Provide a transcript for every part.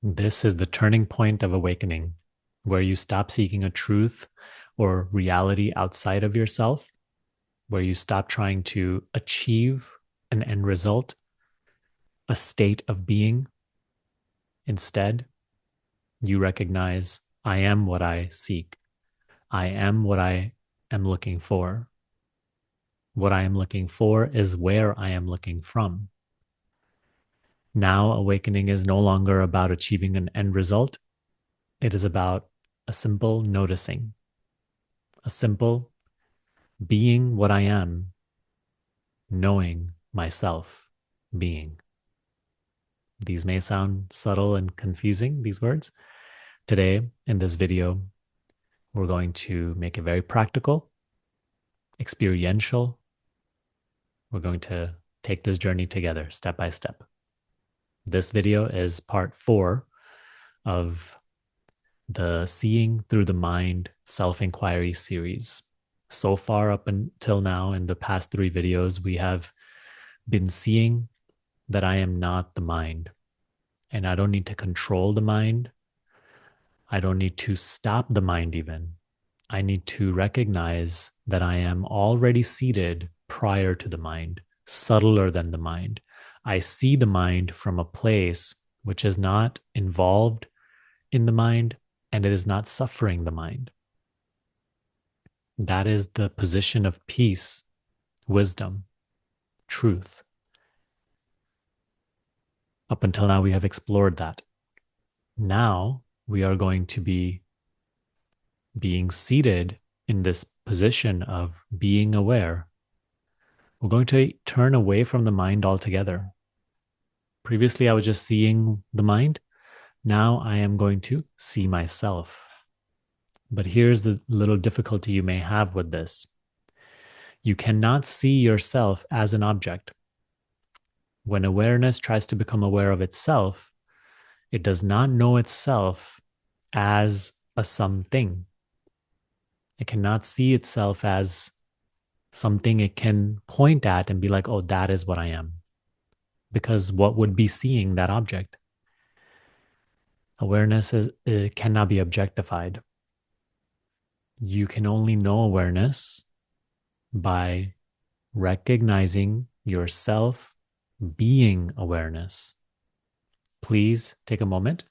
This is the turning point of awakening, where you stop seeking a truth or reality outside of yourself, where you stop trying to achieve an end result, a state of being. Instead, you recognize, I am what I seek. I am what I am looking for. What I am looking for is where I am looking from. Now, awakening is no longer about achieving an end result. It is about a simple noticing, a simple being what I am, knowing myself being. These may sound subtle and confusing, these words. Today, in this video, we're going to make it very practical, experiential. We're going to take this journey together, step by step. This video is part 4 of the Seeing Through the Mind self-inquiry series. So far, up until now, in the past 3 videos, we have been seeing that I am not the mind, and I don't need to control the mind. I don't need to stop the mind even. I need to recognize that I am already seated prior to the mind, subtler than the mind. I see the mind from a place which is not involved in the mind, and it is not suffering the mind. That is the position of peace, wisdom, truth. Up until now, we have explored that. Now we are going to be being seated in this position of being aware. We're going to turn away from the mind altogether. Previously, I was just seeing the mind. Now I am going to see myself. But here's the little difficulty you may have with this. You cannot see yourself as an object. When awareness tries to become aware of itself, it does not know itself as a something. It cannot see itself as something it can point at and be like, oh, that is what I am. Because what would be seeing that object? Awareness it cannot be objectified. You can only know awareness by recognizing yourself being awareness. Please take a moment.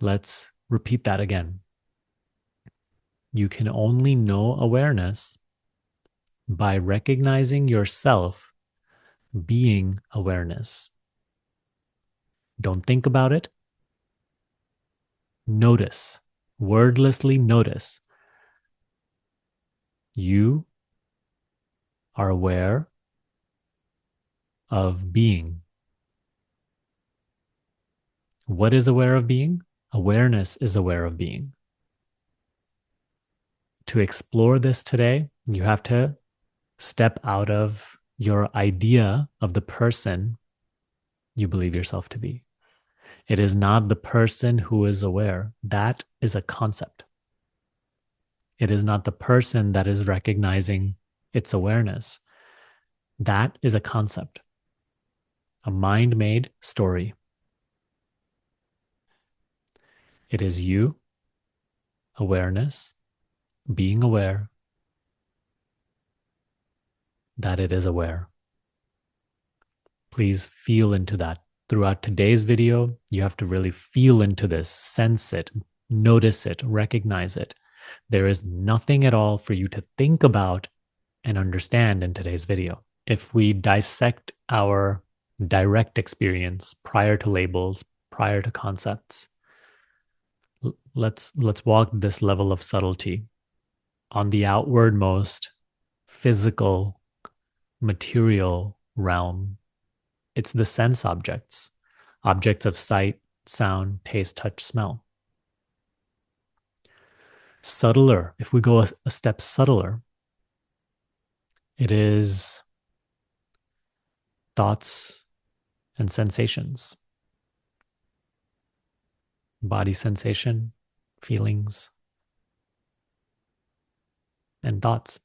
Let's repeat that again. You can only know awareness by recognizing yourself being awareness. Don't think about it. Notice, wordlessly notice. You are aware of being. What is aware of being? Awareness is aware of being. To explore this today, you have to step out of your idea of the person you believe yourself to be. It is not the person who is aware. That is a concept. It is not the person that is recognizing its awareness. That is a concept, a mind-made story. It is you, awareness, being aware that it is aware. Please feel into that. Throughout today's video, you have to really feel into this, sense it, notice it, recognize it. There is nothing at all for you to think about and understand in today's video. If we dissect our direct experience prior to labels, prior to concepts, let's walk this level of subtlety. On the outwardmost physical, material realm, it's the sense objects, objects of sight, sound, taste, touch, smell. Subtler, if we go a step subtler, it is thoughts and sensations, body sensation, feelings, and thoughts.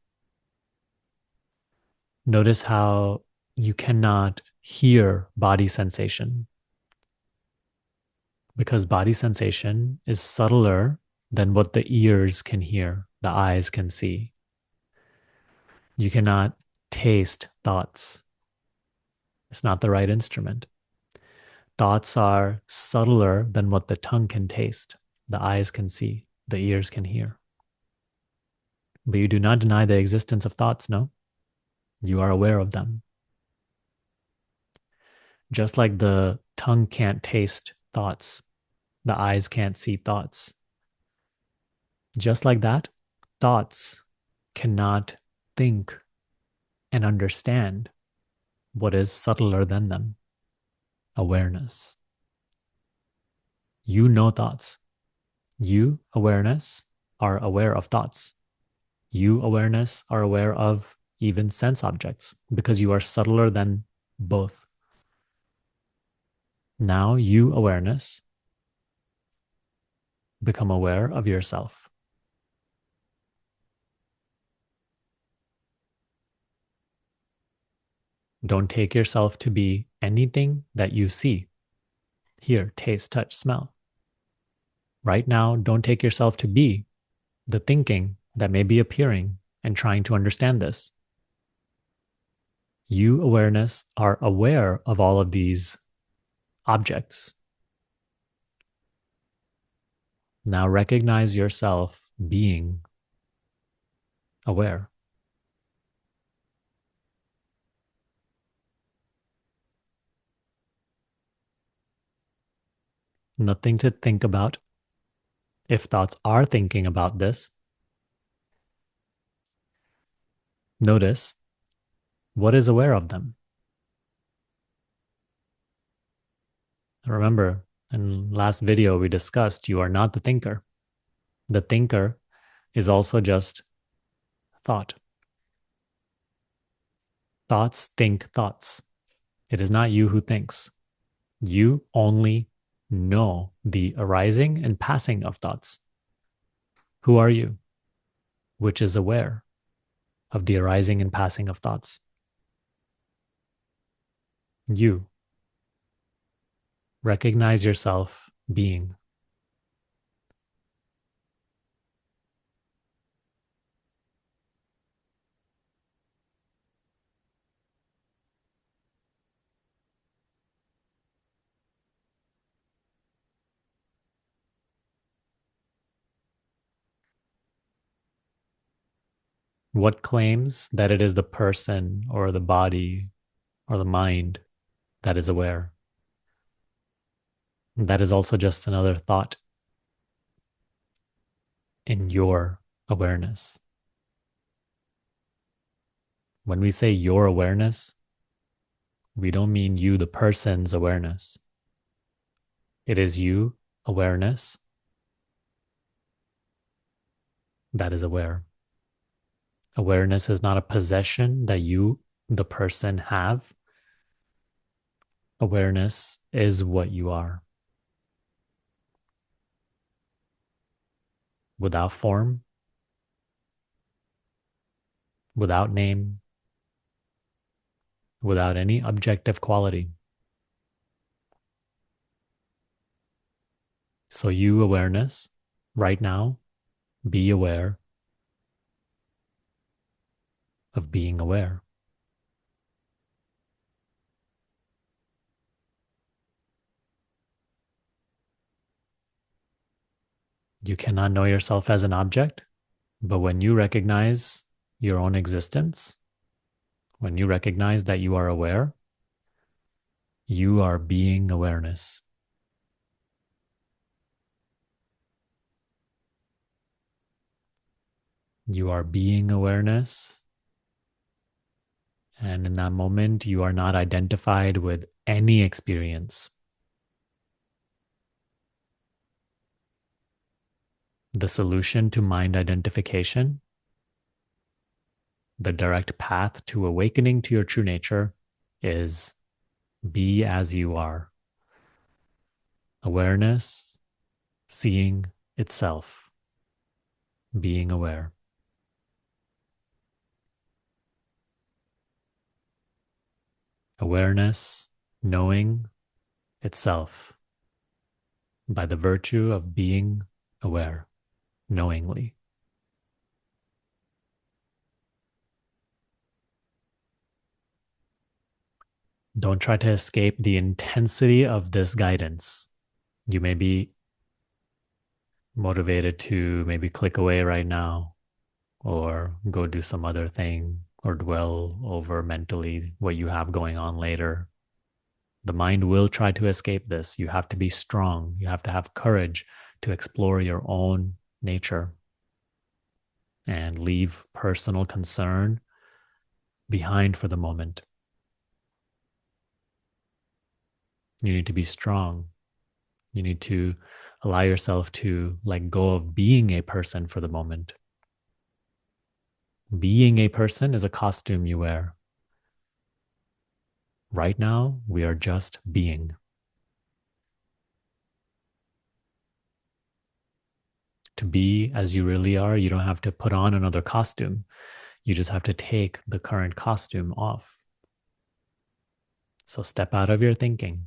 Notice how you cannot hear body sensation. because body sensation is subtler than what the ears can hear, the eyes can see. You cannot taste thoughts. It's not the right instrument. Thoughts are subtler than what the tongue can taste, the eyes can see, the ears can hear. But you do not deny the existence of thoughts, no? You are aware of them. Just like the tongue can't taste thoughts, the eyes can't see thoughts. Just like that, thoughts cannot think and understand what is subtler than them, awareness. You know thoughts. You, awareness, are aware of thoughts. You, awareness, are aware of even sense objects because you are subtler than both. Now, you, awareness, become aware of yourself. Don't take yourself to be anything that you see, hear, taste, touch, smell. Right now, don't take yourself to be the thinking that may be appearing and trying to understand this. You, awareness, are aware of all of these objects. Now recognize yourself being aware. Nothing to think about. If thoughts are thinking about this, notice what is aware of them. Remember, in last video we discussed you are not the thinker. The thinker is also just thought. Thoughts think thoughts. It is not you who thinks. You only know the arising and passing of thoughts. Who are you? Which is aware of the arising and passing of thoughts. You recognize yourself being. What claims that it is the person or the body or the mind that is aware? That is also just another thought in your awareness. When we say your awareness, we don't mean you, the person's awareness. It is you, awareness, that is aware. Awareness is not a possession that you, the person, have. Awareness is what you are. Without form, without name, without any objective quality. So you, awareness, right now, be aware of being aware. You cannot know yourself as an object, but when you recognize your own existence, when you recognize that you are aware, you are being awareness. You are being awareness. And in that moment, you are not identified with any experience. The solution to mind identification, the direct path to awakening to your true nature, is be as you are. Awareness, seeing itself, being aware. Awareness, knowing itself, by the virtue of being aware knowingly. Don't try to escape the intensity of this guidance. You may be motivated to maybe click away right now or go do some other thing or dwell over mentally what you have going on later. The mind will try to escape this. You have to be strong. You have to have courage to explore your own nature and leave personal concern behind for the moment. You need to be strong. You need to allow yourself to let go of being a person for the moment. Being a person is a costume you wear. Right now, we are just being. To be as you really are, you don't have to put on another costume. You just have to take the current costume off. So step out of your thinking.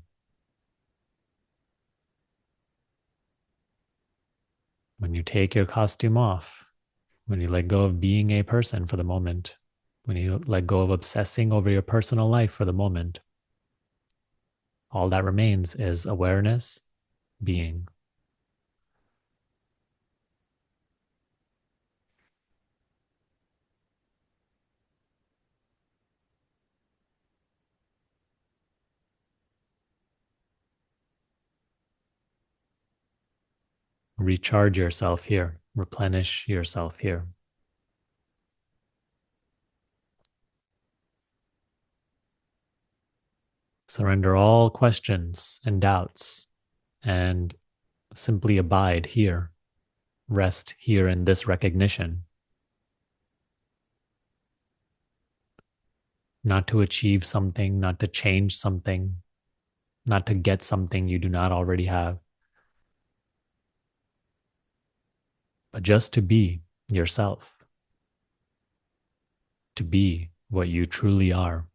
When you take your costume off, when you let go of being a person for the moment, when you let go of obsessing over your personal life for the moment, all that remains is awareness, being. Recharge yourself here, replenish yourself here. Surrender all questions and doubts and simply abide here. Rest here in this recognition. Not to achieve something, not to change something, not to get something you do not already have, but just to be yourself, to be what you truly are.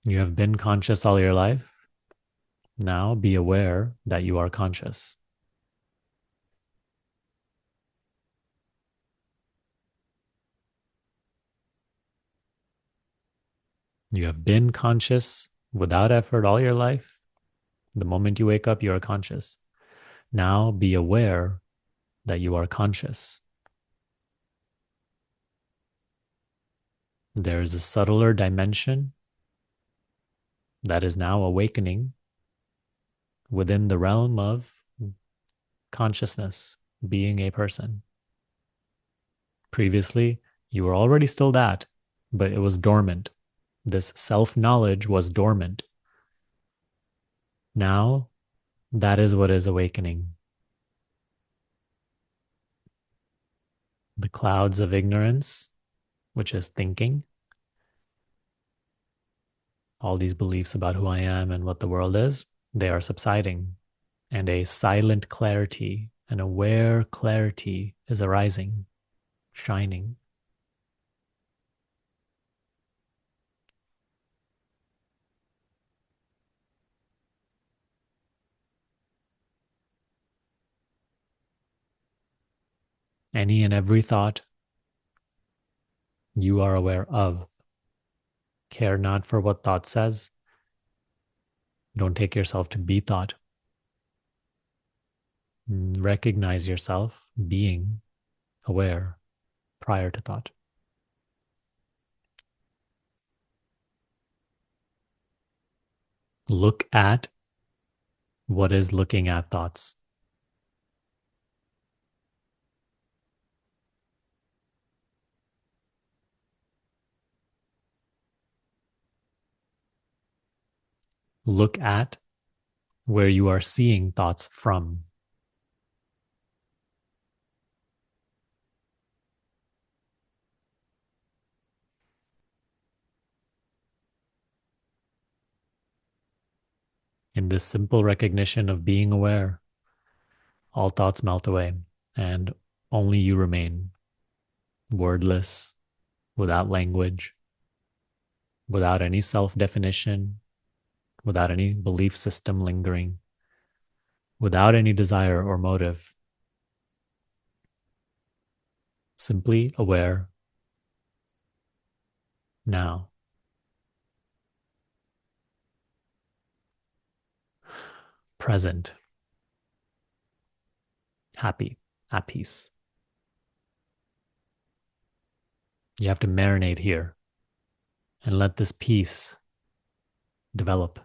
You have been conscious all your life. Now be aware that you are conscious. You have been conscious without effort all your life. The moment you wake up, you are conscious. Now be aware that you are conscious. There is a subtler dimension that is now awakening within the realm of consciousness, being a person. Previously, you were already still that, but it was dormant. This self-knowledge was dormant. Now, that is what is awakening. The clouds of ignorance, which is thinking, all these beliefs about who I am and what the world is, they are subsiding. And a silent clarity, an aware clarity is arising, shining. Any and every thought you are aware of. Care not for what thought says. Don't take yourself to be thought. Recognize yourself being aware prior to thought. Look at what is looking at thoughts. Look at where you are seeing thoughts from. In this simple recognition of being aware, all thoughts melt away and only you remain. wordless, without language, without any self definition, without any belief system lingering, without any desire or motive, simply aware now, present, happy, at peace. You have to marinate here and let this peace develop,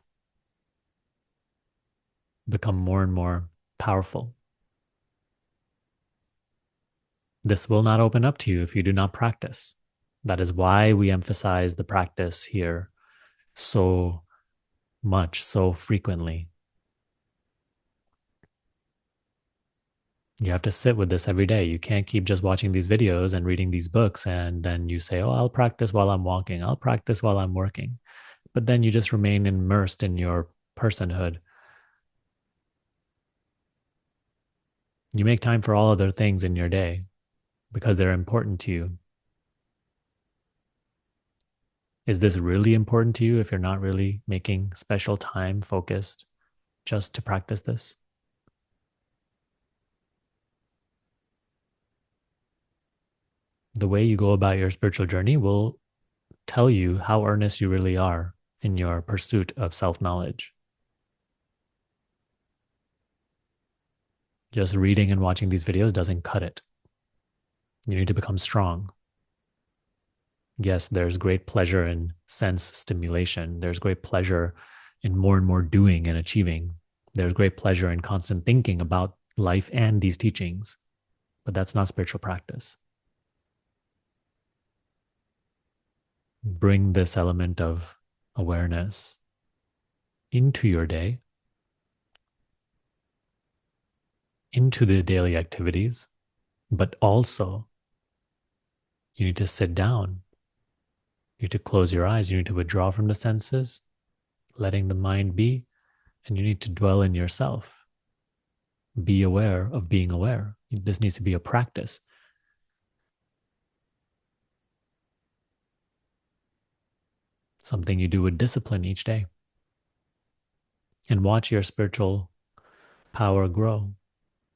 become more and more powerful. This will not open up to you if you do not practice. That is why we emphasize the practice here so much, so frequently. You have to sit with this every day. You can't keep just watching these videos and reading these books and then you say, oh, I'll practice while I'm walking. I'll practice while I'm working. But then you just remain immersed in your personhood. You make time for all other things in your day because they're important to you. Is this really important to you if you're not really making special time focused just to practice this? The way you go about your spiritual journey will tell you how earnest you really are in your pursuit of self-knowledge. Just reading and watching these videos doesn't cut it. You need to become strong. Yes, there's great pleasure in sense stimulation. There's great pleasure in more and more doing and achieving. There's great pleasure in constant thinking about life and these teachings, but that's not spiritual practice. Bring this element of awareness into your day, into the daily activities, but also you need to sit down. You need to close your eyes. You need to withdraw from the senses, letting the mind be, and you need to dwell in yourself. Be aware of being aware. This needs to be a practice. Something you do with discipline each day. And watch your spiritual power grow.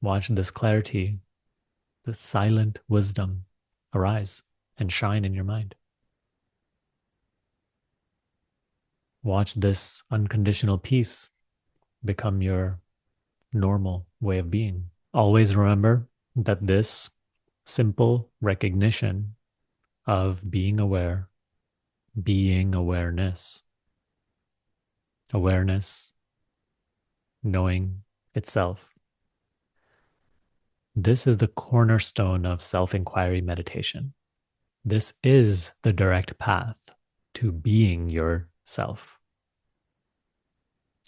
Watch this clarity, this silent wisdom arise and shine in your mind. Watch this unconditional peace become your normal way of being. Always remember that this simple recognition of being aware, being awareness, awareness, knowing itself. This is the cornerstone of self-inquiry meditation. This is the direct path to being yourself.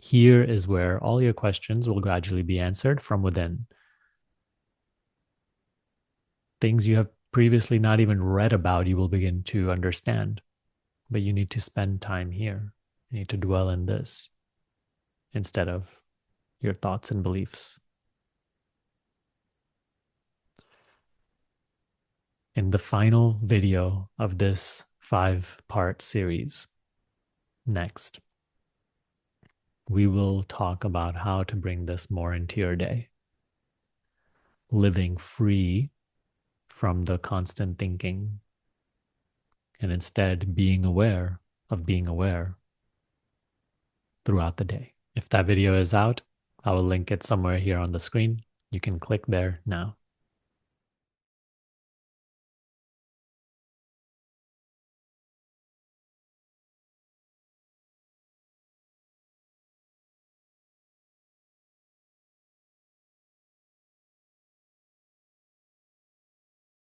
Here is where all your questions will gradually be answered from within. Things you have previously not even read about, you will begin to understand. But you need to spend time here. You need to dwell in this instead of your thoughts and beliefs. In the final video of this 5-part series, next, we will talk about how to bring this more into your day. Living free from the constant thinking and instead being aware of being aware throughout the day. If that video is out, I will link it somewhere here on the screen. You can click there now.